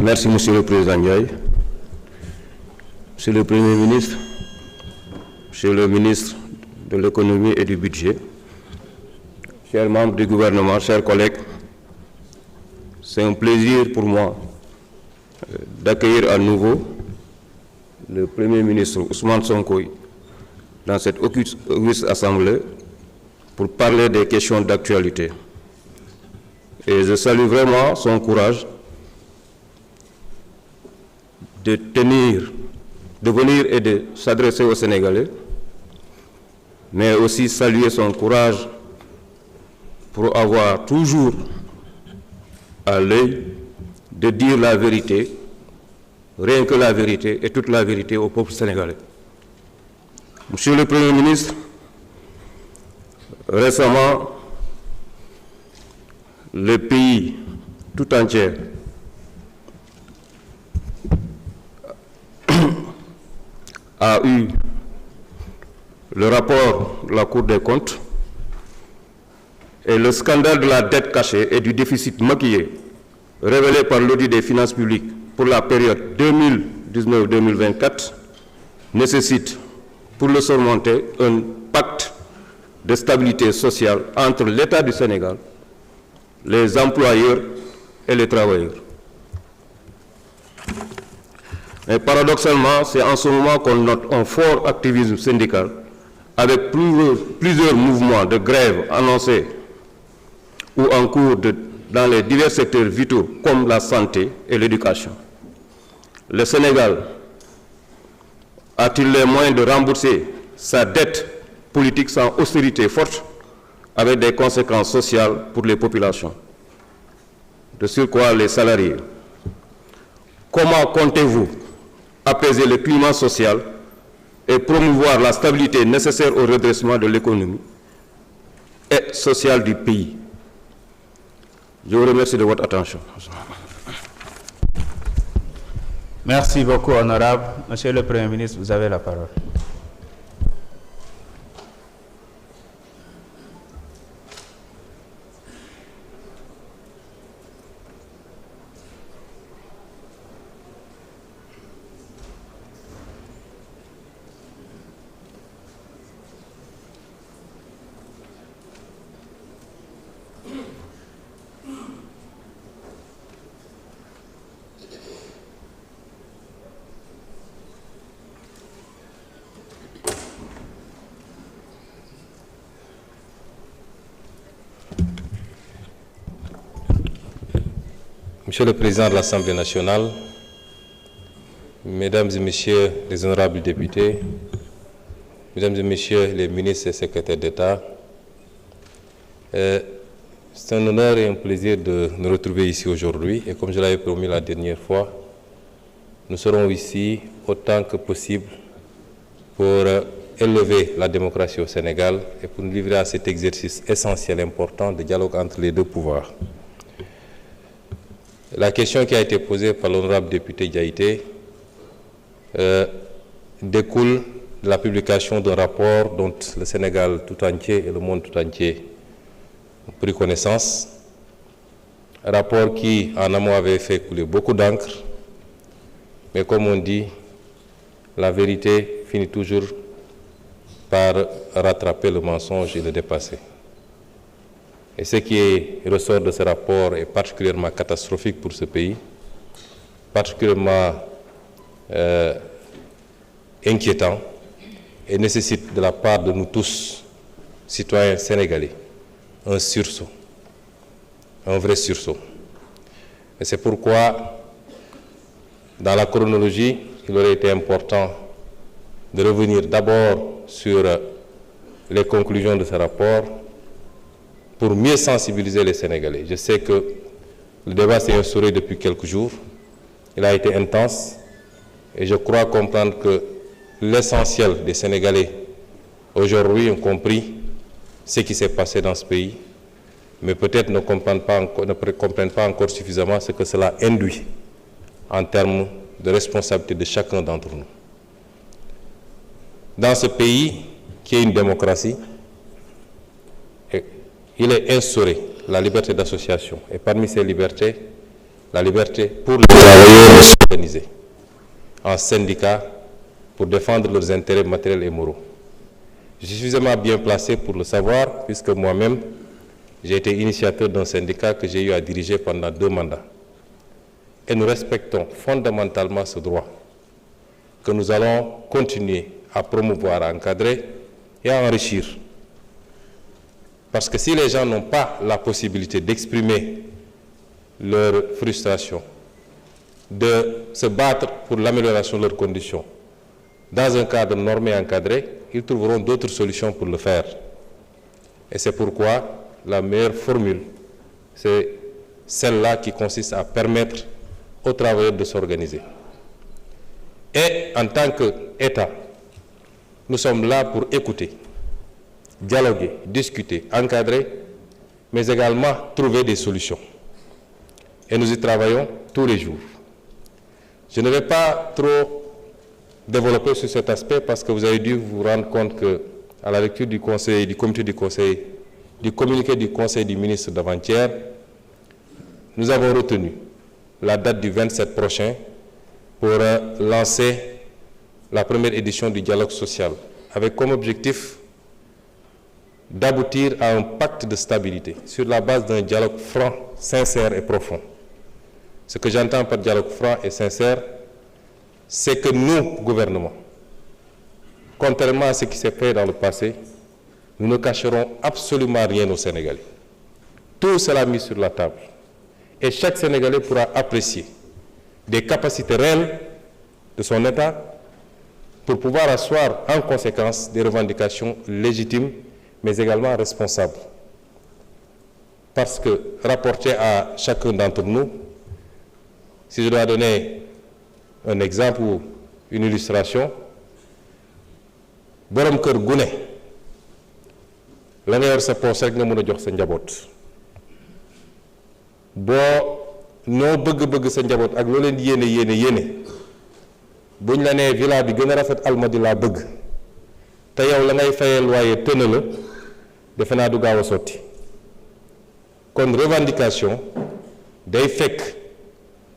Merci, Monsieur le Président Ndiaye. Monsieur le Premier ministre, Monsieur le ministre de l'Économie et du Budget, chers membres du gouvernement, chers collègues, c'est un plaisir pour moi d'accueillir à nouveau le Premier ministre Ousmane Sonko dans cette auguste assemblée pour parler des questions d'actualité. Et je salue vraiment son courage de venir et de s'adresser aux Sénégalais, mais aussi saluer son courage pour avoir toujours à l'œil de dire la vérité, rien que la vérité et toute la vérité au peuple sénégalais. Monsieur le Premier ministre, récemment, le pays tout entier a eu le rapport de la Cour des comptes et le scandale de la dette cachée et du déficit maquillé révélé par l'audit des finances publiques pour la période 2019-2024 nécessite, pour le surmonter, un pacte de stabilité sociale entre l'État du Sénégal, les employeurs et les travailleurs. Mais paradoxalement, c'est en ce moment qu'on note un fort activisme syndical avec plusieurs mouvements de grève annoncés ou en cours dans les divers secteurs vitaux comme la santé et l'éducation. Le Sénégal a-t-il les moyens de rembourser sa dette politique sans austérité forte avec des conséquences sociales pour les populations, de surcroît les salariés? Comment comptez-vous apaiser le climat social et promouvoir la stabilité nécessaire au redressement de l'économie et sociale du pays? Je vous remercie de votre attention. Merci beaucoup, honorable. Monsieur le Premier ministre, vous avez la parole. Monsieur le Président de l'Assemblée nationale, Mesdames et Messieurs les honorables députés, Mesdames et Messieurs les ministres et secrétaires d'État, c'est un honneur et un plaisir de nous retrouver ici aujourd'hui. Et comme je l'avais promis la dernière fois, nous serons ici autant que possible pour élever la démocratie au Sénégal et pour nous livrer à cet exercice essentiel, important de dialogue entre les deux pouvoirs. La question qui a été posée par l'honorable député Diaïté découle de la publication d'un rapport dont le Sénégal tout entier et le monde tout entier ont pris connaissance. Un rapport qui, en amont, avait fait couler beaucoup d'encre, mais comme on dit, la vérité finit toujours par rattraper le mensonge et le dépasser. Et ce qui ressort de ce rapport est particulièrement catastrophique pour ce pays, particulièrement inquiétant et nécessite de la part de nous tous, citoyens sénégalais, un sursaut, un vrai sursaut. Et c'est pourquoi, dans la chronologie, il aurait été important de revenir d'abord sur les conclusions de ce rapport, pour mieux sensibiliser les Sénégalais. Je sais que le débat s'est instauré depuis quelques jours. Il a été intense et je crois comprendre que l'essentiel des Sénégalais aujourd'hui ont compris ce qui s'est passé dans ce pays, mais peut-être ne comprennent pas encore suffisamment ce que cela induit en termes de responsabilité de chacun d'entre nous. Dans ce pays qui est une démocratie, il est instauré la liberté d'association. Et parmi ces libertés, la liberté pour les travailleurs de s'organiser en syndicats pour défendre leurs intérêts matériels et moraux. Je suis suffisamment bien placé pour le savoir, puisque moi-même, j'ai été initiateur d'un syndicat que j'ai eu à diriger pendant 2 mandats. Et nous respectons fondamentalement ce droit que nous allons continuer à promouvoir, à encadrer et à enrichir. Parce que si les gens n'ont pas la possibilité d'exprimer leur frustration, de se battre pour l'amélioration de leurs conditions, dans un cadre normé et encadré, ils trouveront d'autres solutions pour le faire. Et c'est pourquoi la meilleure formule, c'est celle-là qui consiste à permettre aux travailleurs de s'organiser. Et en tant qu'État, nous sommes là pour écouter, dialoguer, discuter, encadrer, mais également trouver des solutions. Et nous y travaillons tous les jours. Je ne vais pas trop développer sur cet aspect parce que vous avez dû vous rendre compte qu'à la lecture du communiqué du Conseil du ministre d'avant-hier, nous avons retenu la date du 27 prochain pour lancer la première édition du dialogue social, avec comme objectif d'aboutir à un pacte de stabilité sur la base d'un dialogue franc, sincère et profond. Ce que j'entends par dialogue franc et sincère, c'est que nous, gouvernement, contrairement à ce qui s'est fait dans le passé, nous ne cacherons absolument rien aux Sénégalais. Tout sera mis sur la table. Et chaque Sénégalais pourra apprécier des capacités réelles de son État pour pouvoir asseoir en conséquence des revendications légitimes, mais également responsables. Parce que, rapporté à chacun d'entre nous, si je dois donner un exemple ou une illustration, borom kër gu ne la nga yor sa poos rek nga mën a jox sa njaboot boo noo bëgg-bëgg sa njaboot ak loo leen yéene buñ la nee villa bi gën a rafet Almadies laa bëgg te yow la ngay fayal waaye tëna la defe naa du gaaw a sotti kon revendication day fekk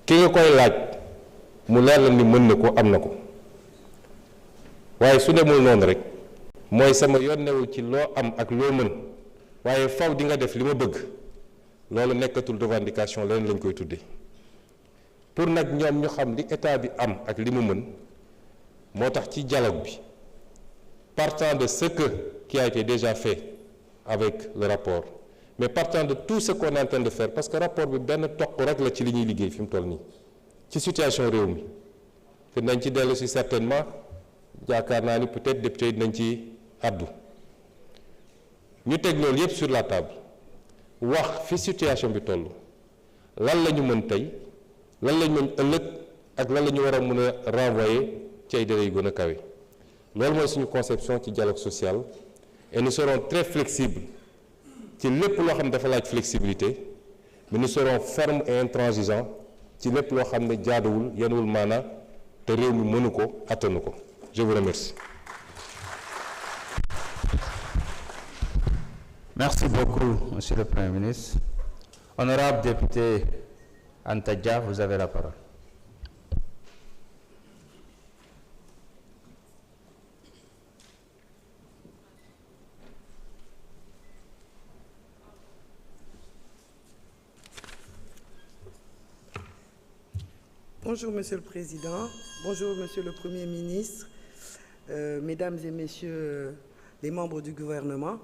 ki nga koy laaj mu leer la ni mën na ko am na ko waaye su demul noonu rek mooy sama yoon newul ci loo am ak loo mën waaye faw di nga def li ma bëgg loolu nekkatul revendication leneen lañ koy tuddee pour nag ñoom ñu xam li état bi am ak li mu mën moo tax ci dialogue bi partant de ce qui a été déjà fait avec le rapport mais partant de tout ce qu'on est en train de faire parce que rapport bi benn toq rek la ci li ñuy liggéey fi mu toll nii ci situation réew mi te nañ ci dellu si certainement yaakaar naa ni peut-être député yi dinañ ci addu ñu teg loolu yépp sur la table wax fi situation bi toll lan la ñu mën tey lan la ñu mën ëllëg ak lan la ñu war a mën a renvoyer ci ay délais yu gën a kawe loolu mooy suñu conception ci dialogue social et nous serons très flexibles ci lépp loo xam ne dafa laaj flexibilité mais nous serons fermes et intransigeants ci lépp loo xam ne jaaduwul yenuwul maana te réew mi mënu ko attanu ko je vous remercie. Merci beaucoup, Monsieur le Premier ministre. Honorable député Anta Dia, vous avez la parole. Bonjour Monsieur le Président, bonjour Monsieur le Premier ministre, Mesdames et Messieurs les membres du gouvernement.